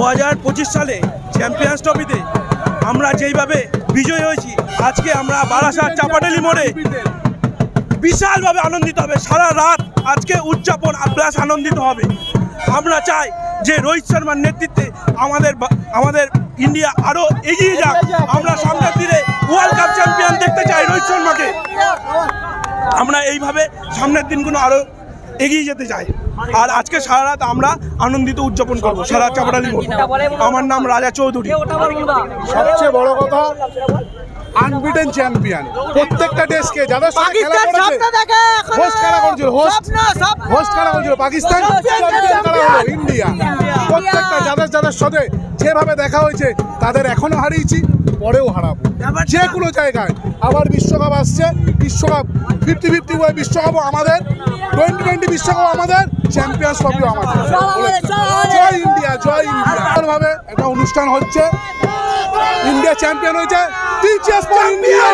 2025 সালে চ্যাম্পিয়ন্স ট্রফিতে আমরা যেইভাবে বিজয়ী হয়েছি, আজকে আমরা বারাসাত চাপাডালি মোড়ে বিশালভাবে আনন্দিত হবে। সারা রাত আজকে উদযাপন প্লাস আনন্দিত হবে। আমরা চাই যে রোহিত শর্মার নেতৃত্বে আমাদের ইন্ডিয়া আরও এগিয়ে যাক। আমরা সামনের দিনে ওয়ার্ল্ড কাপ চ্যাম্পিয়ন দেখতে চাই রোহিত শর্মাকে। আমরা এইভাবে সামনের দিনগুলো আরও এগিয়ে যেতে চাই। আর আজকে সারা রাত আমরা আনন্দিত উদযাপন করবো সারা চাপাডালি মোড়। আমার নাম রাজা চৌধুরী। সবচেয়ে বড় কথা, আনবিটেন চ্যাম্পিয়ন। প্রত্যেকটা দেশকে যাদের সঙ্গে খেলা করেছে, হোস্ট কারা করেছিল, হোস্ট কারা করেছিল পাকিস্তান, চ্যাম্পিয়ন কারা হলো ইন্ডিয়া। প্রত্যেকটা যাদের সাথে যেভাবে দেখা হয়েছে, তাদের এখনো হারিয়েছি, পরেও হারাবো যে কোনো জায়গায়। আবার বিশ্বকাপ আসছে, বিশ্বকাপ 50-50 ওয়াই বিশ্বকাপও আমাদের, 2020 বিশ্বকাপ আমাদের, চ্যাম্পিয়ন্স ট্রফিও আমাদের। জয় ইন্ডিয়া, জয় ইন্ডিয়া। ভাবে একটা অনুষ্ঠান হচ্ছে, ইন্ডিয়া চ্যাম্পিয়ন হয়েছে। Teachers for India.